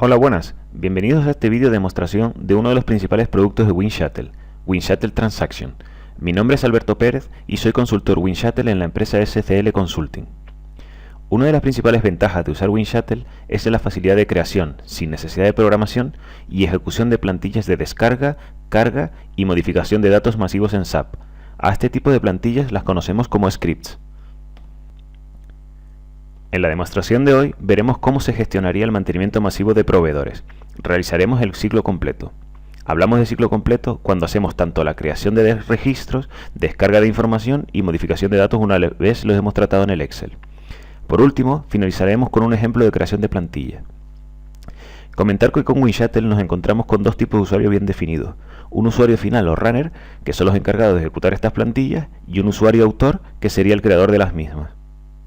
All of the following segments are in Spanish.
Hola, buenas. Bienvenidos a este vídeo de demostración de uno de los principales productos de WinShuttle, WinShuttle Transaction. Mi nombre es Alberto Pérez y soy consultor WinShuttle en la empresa SCL Consulting. Una de las principales ventajas de usar WinShuttle es la facilidad de creación, sin necesidad de programación, y ejecución de plantillas de descarga, carga y modificación de datos masivos en SAP. A este tipo de plantillas las conocemos como scripts. En la demostración de hoy veremos cómo se gestionaría el mantenimiento masivo de proveedores. Realizaremos el ciclo completo. Hablamos de ciclo completo cuando hacemos tanto la creación de registros, descarga de información y modificación de datos una vez los hemos tratado en el Excel. Por último, finalizaremos con un ejemplo de creación de plantilla. Comentar que con WinShuttle nos encontramos con dos tipos de usuarios bien definidos. Un usuario final o runner, que son los encargados de ejecutar estas plantillas, y un usuario autor, que sería el creador de las mismas.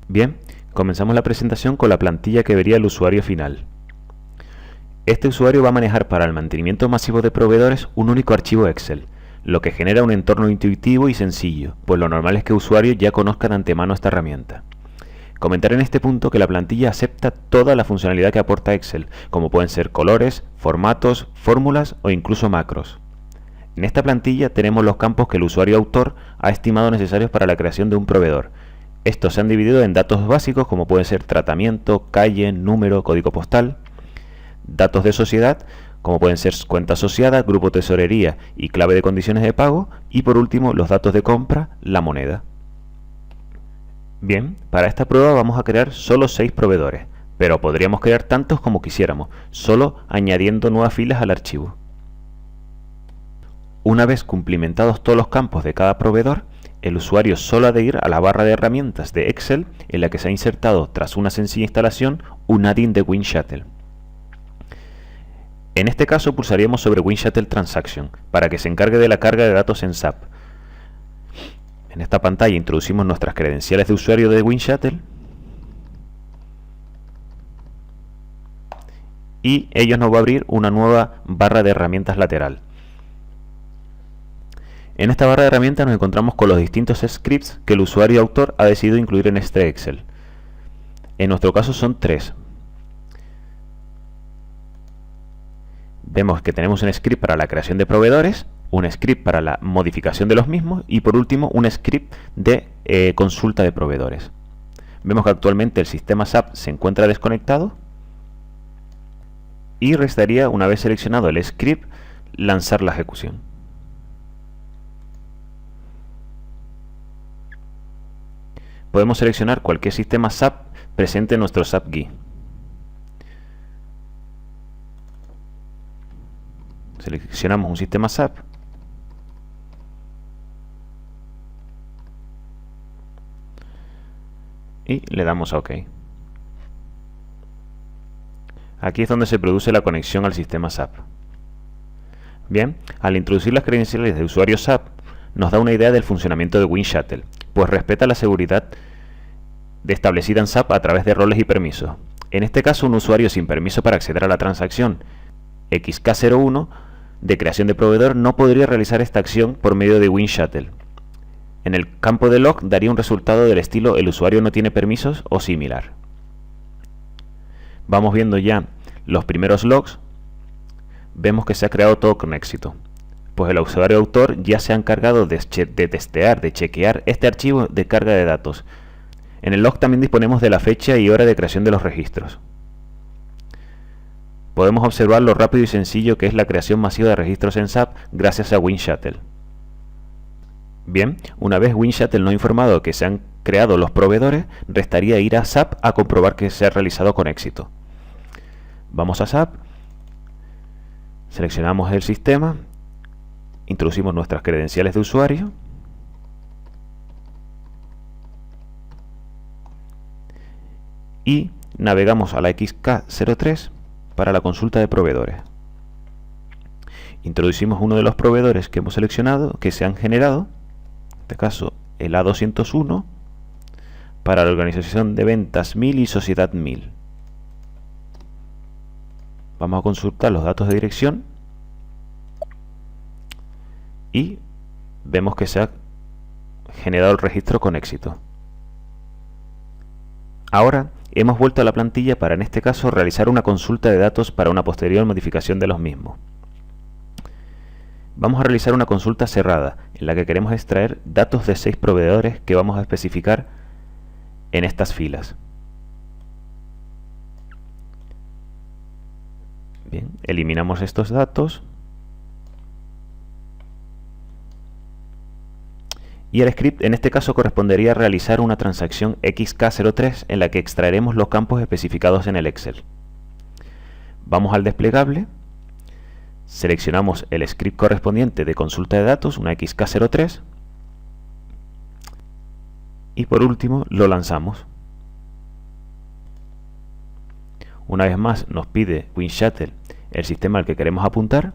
Bien, comenzamos la presentación con la plantilla que vería el usuario final. Este usuario va a manejar para el mantenimiento masivo de proveedores un único archivo Excel, lo que genera un entorno intuitivo y sencillo, pues lo normal es que el usuario ya conozca de antemano esta herramienta. Comentar en este punto que la plantilla acepta toda la funcionalidad que aporta Excel, como pueden ser colores, formatos, fórmulas o incluso macros. En esta plantilla tenemos los campos que el usuario autor ha estimado necesarios para la creación de un proveedor. Estos se han dividido en datos básicos como pueden ser tratamiento, calle, número, código postal, datos de sociedad como pueden ser cuenta asociada, grupo tesorería y clave de condiciones de pago, y por último los datos de compra, la moneda. Bien, para esta prueba vamos a crear solo 6 proveedores, pero podríamos crear tantos como quisiéramos, solo añadiendo nuevas filas al archivo. Una vez cumplimentados todos los campos de cada proveedor, el usuario solo ha de ir a la barra de herramientas de Excel en la que se ha insertado tras una sencilla instalación un add-in de WinShuttle. En este caso pulsaríamos sobre WinShuttle Transaction para que se encargue de la carga de datos en SAP. En esta pantalla introducimos nuestras credenciales de usuario de WinShuttle y ello nos va a abrir una nueva barra de herramientas lateral. En esta barra de herramientas nos encontramos con los distintos scripts que el usuario autor ha decidido incluir en este Excel. En nuestro caso son 3. Vemos que tenemos un script para la creación de proveedores, un script para la modificación de los mismos y por último un script de consulta de proveedores. Vemos que actualmente el sistema SAP se encuentra desconectado y restaría, una vez seleccionado el script, lanzar la ejecución. Podemos seleccionar cualquier sistema SAP presente en nuestro SAP GUI. Seleccionamos un sistema SAP y le damos a OK. Aquí es donde se produce la conexión al sistema SAP. Bien, al introducir las credenciales de usuario SAP, nos da una idea del funcionamiento de WinShuttle, pues respeta la seguridad establecida en SAP a través de roles y permisos. En este caso, un usuario sin permiso para acceder a la transacción XK01 de creación de proveedor no podría realizar esta acción por medio de WinShuttle. En el campo de log daría un resultado del estilo el usuario no tiene permisos o similar. Vamos viendo ya los primeros logs. Vemos que se ha creado todo con éxito, pues el usuario autor ya se ha encargado de testear, de chequear este archivo de carga de datos. En el log también disponemos de la fecha y hora de creación de los registros. Podemos observar lo rápido y sencillo que es la creación masiva de registros en SAP gracias a WinShuttle. Bien, una vez WinShuttle nos ha informado que se han creado los proveedores, restaría ir a SAP a comprobar que se ha realizado con éxito. Vamos a SAP, seleccionamos el sistema, introducimos nuestras credenciales de usuario y navegamos a la XK03 para la consulta de proveedores. Introducimos uno de los proveedores que hemos seleccionado, que se han generado, en este caso el A201, para la organización de ventas 1000 y sociedad 1000. Vamos a consultar los datos de dirección y vemos que se ha generado el registro con éxito. Ahora hemos vuelto a la plantilla para, en este caso, realizar una consulta de datos para una posterior modificación de los mismos. Vamos a realizar una consulta cerrada, en la que queremos extraer datos de 6 proveedores que vamos a especificar en estas filas. Bien, eliminamos estos datos. Y el script en este caso correspondería a realizar una transacción XK03 en la que extraeremos los campos especificados en el Excel. Vamos al desplegable, seleccionamos el script correspondiente de consulta de datos, una XK03, y por último lo lanzamos. Una vez más nos pide WinShuttle el sistema al que queremos apuntar,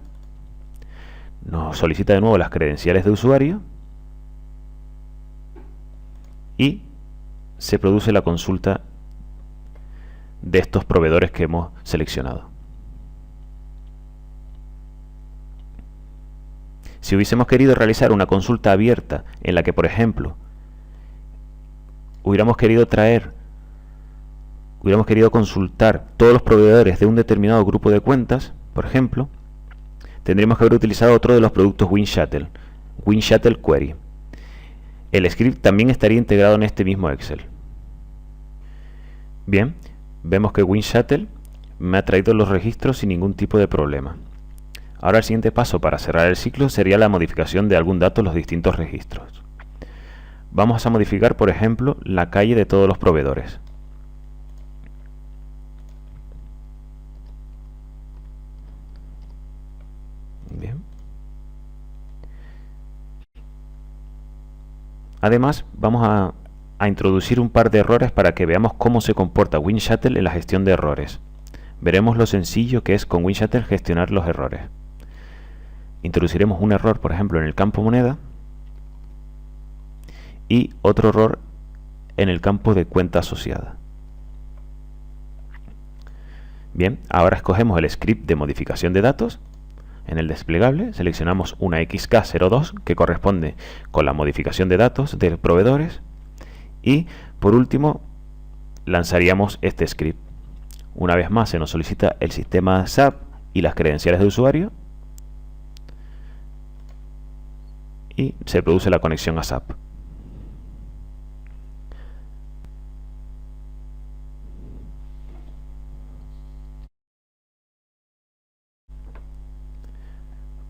nos solicita de nuevo las credenciales de usuario, y se produce la consulta de estos proveedores que hemos seleccionado. Si hubiésemos querido realizar una consulta abierta en la que, por ejemplo, hubiéramos querido consultar todos los proveedores de un determinado grupo de cuentas, por ejemplo, tendríamos que haber utilizado otro de los productos WinShuttle, WinShuttle Query. El script también estaría integrado en este mismo Excel. Bien, vemos que WinShuttle me ha traído los registros sin ningún tipo de problema. Ahora el siguiente paso para cerrar el ciclo sería la modificación de algún dato en los distintos registros. Vamos a modificar, por ejemplo, la calle de todos los proveedores. Bien. Además, vamos a introducir un par de errores para que veamos cómo se comporta WinShuttle en la gestión de errores. Veremos lo sencillo que es con WinShuttle gestionar los errores. Introduciremos un error, por ejemplo, en el campo moneda y otro error en el campo de cuenta asociada. Bien, ahora escogemos el script de modificación de datos. En el desplegable seleccionamos una XK02 que corresponde con la modificación de datos de proveedores y por último lanzaríamos este script. Una vez más se nos solicita el sistema SAP y las credenciales de usuario y se produce la conexión a SAP.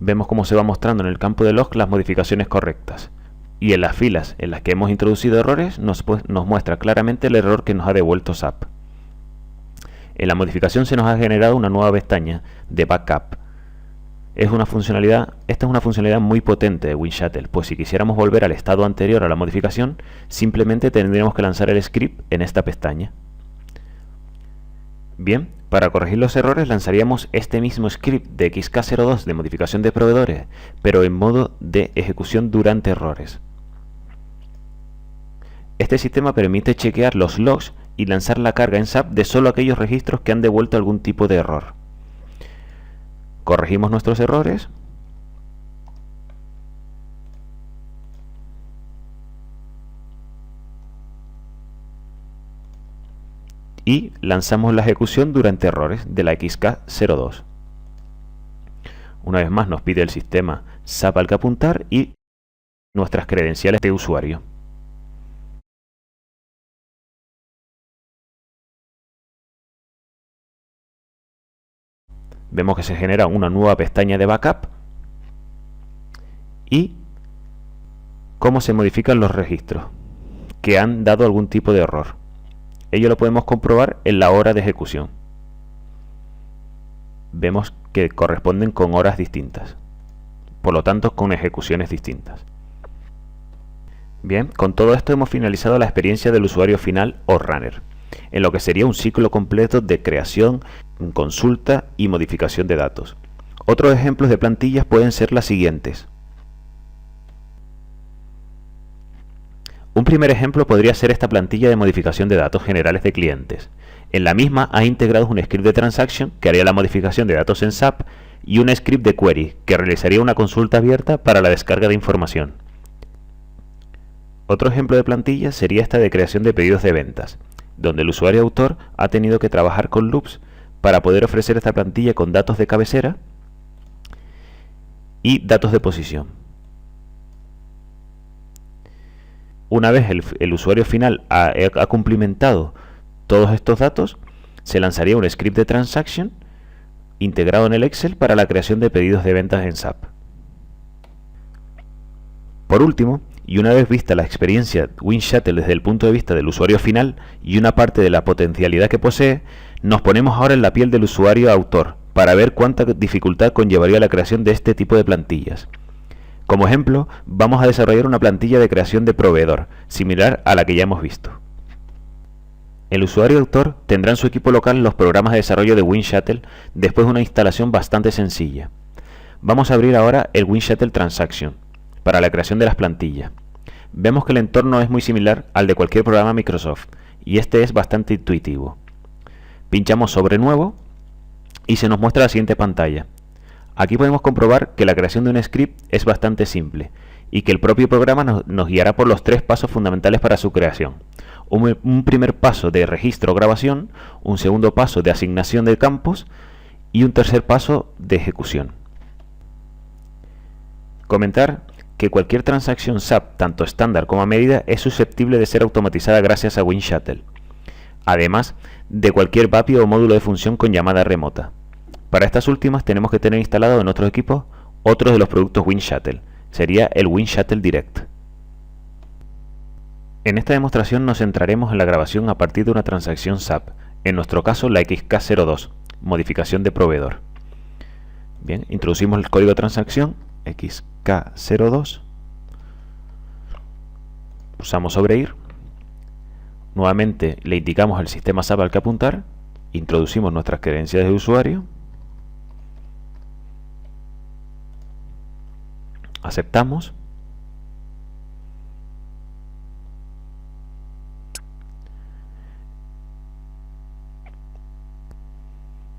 Vemos cómo se va mostrando en el campo de log las modificaciones correctas. Y en las filas en las que hemos introducido errores nos muestra claramente el error que nos ha devuelto SAP. En la modificación se nos ha generado una nueva pestaña de backup. Esta es una funcionalidad muy potente de WinShuttle, pues si quisiéramos volver al estado anterior a la modificación, simplemente tendríamos que lanzar el script en esta pestaña. Bien, para corregir los errores lanzaríamos este mismo script de XK02 de modificación de proveedores, pero en modo de ejecución durante errores. Este sistema permite chequear los logs y lanzar la carga en SAP de solo aquellos registros que han devuelto algún tipo de error. Corregimos nuestros errores. Y lanzamos la ejecución durante errores de la XK02. Una vez más nos pide el sistema SAP al que apuntar y nuestras credenciales de usuario. Vemos que se genera una nueva pestaña de backup y cómo se modifican los registros que han dado algún tipo de error. Ello lo podemos comprobar en la hora de ejecución. Vemos que corresponden con horas distintas, por lo tanto con ejecuciones distintas. Bien, con todo esto hemos finalizado la experiencia del usuario final o runner, en lo que sería un ciclo completo de creación, consulta y modificación de datos. Otros ejemplos de plantillas pueden ser las siguientes. Un primer ejemplo podría ser esta plantilla de modificación de datos generales de clientes. En la misma ha integrado un script de transaction que haría la modificación de datos en SAP y un script de query que realizaría una consulta abierta para la descarga de información. Otro ejemplo de plantilla sería esta de creación de pedidos de ventas. donde el usuario autor ha tenido que trabajar con loops para poder ofrecer esta plantilla con datos de cabecera y datos de posición. Una vez el usuario final ha cumplimentado todos estos datos, se lanzaría un script de transaction integrado en el Excel para la creación de pedidos de ventas en SAP. Por último, y una vez vista la experiencia WinShuttle desde el punto de vista del usuario final y una parte de la potencialidad que posee, nos ponemos ahora en la piel del usuario autor para ver cuánta dificultad conllevaría la creación de este tipo de plantillas. Como ejemplo, vamos a desarrollar una plantilla de creación de proveedor, similar a la que ya hemos visto. El usuario autor tendrá en su equipo local los programas de desarrollo de WinShuttle después de una instalación bastante sencilla. Vamos a abrir ahora el WinShuttle Transaction para la creación de las plantillas. Vemos que el entorno es muy similar al de cualquier programa Microsoft y este es bastante intuitivo. Pinchamos sobre Nuevo y se nos muestra la siguiente pantalla. Aquí podemos comprobar que la creación de un script es bastante simple y que el propio programa nos guiará por los 3 pasos fundamentales para su creación. Un primer paso de registro o grabación, un segundo paso de asignación de campos y un tercer paso de ejecución. Comentar que cualquier transacción SAP, tanto estándar como a medida, es susceptible de ser automatizada gracias a WinShuttle, además de cualquier BAPI o módulo de función con llamada remota. Para estas últimas tenemos que tener instalado en otros equipos otros de los productos WinShuttle, sería el WinShuttle Direct. En esta demostración nos centraremos en la grabación a partir de una transacción SAP, en nuestro caso la XK02, modificación de proveedor. Bien, introducimos el código de transacción XK02, pulsamos sobre ir, nuevamente le indicamos el sistema SAP al que apuntar, introducimos nuestras credenciales de usuario, aceptamos,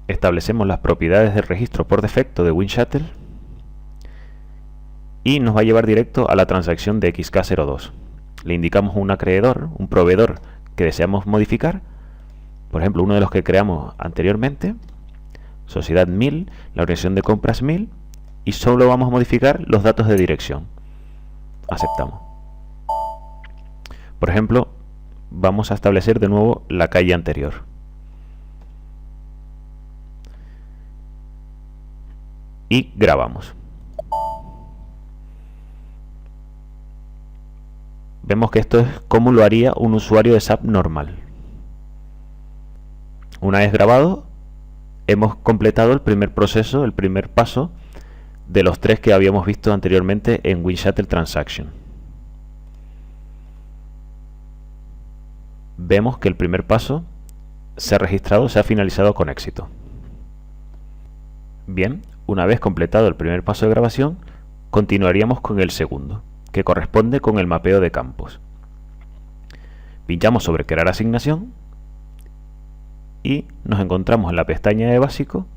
establecemos las propiedades del registro por defecto de WinShuttle y nos va a llevar directo a la transacción de XK02. Le indicamos un acreedor, un proveedor que deseamos modificar, por ejemplo uno de los que creamos anteriormente, Sociedad 1000, la organización de compras 1000, y solo vamos a modificar los datos de dirección. Aceptamos. Por ejemplo, vamos a establecer de nuevo la calle anterior. Y grabamos. Vemos que esto es como lo haría un usuario de SAP normal. Una vez grabado, hemos completado el primer proceso, el primer paso de los 3 que habíamos visto anteriormente en WinShuttle Transaction. Vemos que el primer paso se ha registrado, se ha finalizado con éxito. Bien, una vez completado el primer paso de grabación, continuaríamos con el segundo, que corresponde con el mapeo de campos. Pinchamos sobre crear asignación y nos encontramos en la pestaña de básico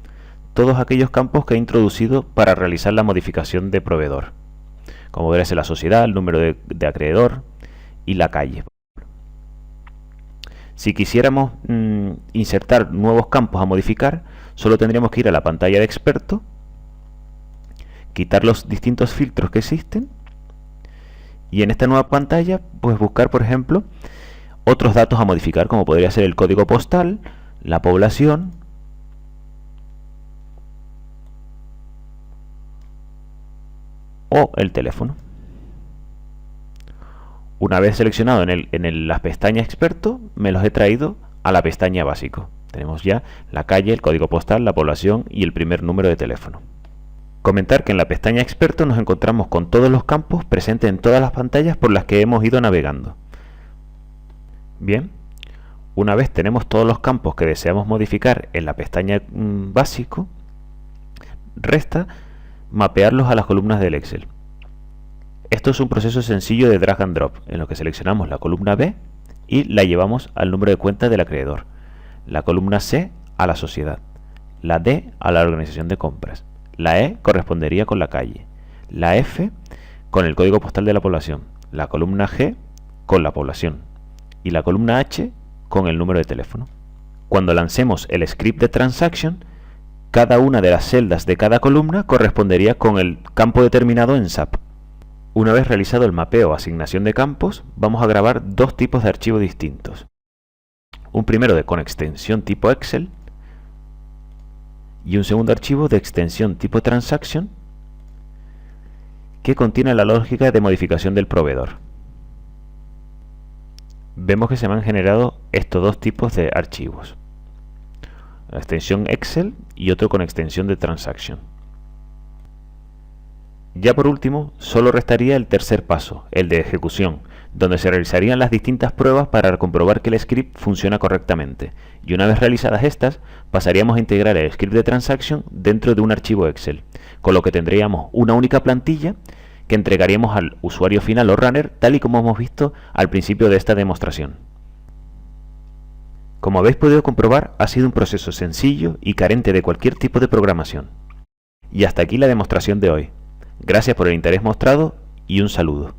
todos aquellos campos que he introducido para realizar la modificación de proveedor, como debe ser la sociedad, el número de acreedor y la calle. Si quisiéramos insertar nuevos campos a modificar, solo tendríamos que ir a la pantalla de experto, quitar los distintos filtros que existen y en esta nueva pantalla pues buscar, por ejemplo, otros datos a modificar, como podría ser el código postal, la población o el teléfono. Una vez seleccionado en la pestaña experto, me los he traído a la pestaña básico. Tenemos ya la calle, el código postal, la población y el primer número de teléfono. Comentar que en la pestaña experto nos encontramos con todos los campos presentes en todas las pantallas por las que hemos ido navegando. Bien, una vez tenemos todos los campos que deseamos modificar en la pestaña básico, resta mapearlos a las columnas del Excel. Esto es un proceso sencillo de drag and drop, en lo que seleccionamos la columna B y la llevamos al número de cuenta del acreedor, la columna C a la sociedad, la D a la organización de compras, la E correspondería con la calle, la F con el código postal de la población, la columna G con la población y la columna H con el número de teléfono. Cuando lancemos el script de transaction, cada una de las celdas de cada columna correspondería con el campo determinado en SAP. Una vez realizado el mapeo o asignación de campos, vamos a grabar dos tipos de archivos distintos. Un primero con extensión tipo Excel y un segundo archivo de extensión tipo Transaction que contiene la lógica de modificación del proveedor. Vemos que se me han generado estos dos tipos de archivos. La extensión Excel y otro con extensión de Transaction. Ya por último, solo restaría el tercer paso, el de ejecución, donde se realizarían las distintas pruebas para comprobar que el script funciona correctamente. Y una vez realizadas estas, pasaríamos a integrar el script de Transaction dentro de un archivo Excel, con lo que tendríamos una única plantilla que entregaríamos al usuario final o runner, tal y como hemos visto al principio de esta demostración. Como habéis podido comprobar, ha sido un proceso sencillo y carente de cualquier tipo de programación. Y hasta aquí la demostración de hoy. Gracias por el interés mostrado y un saludo.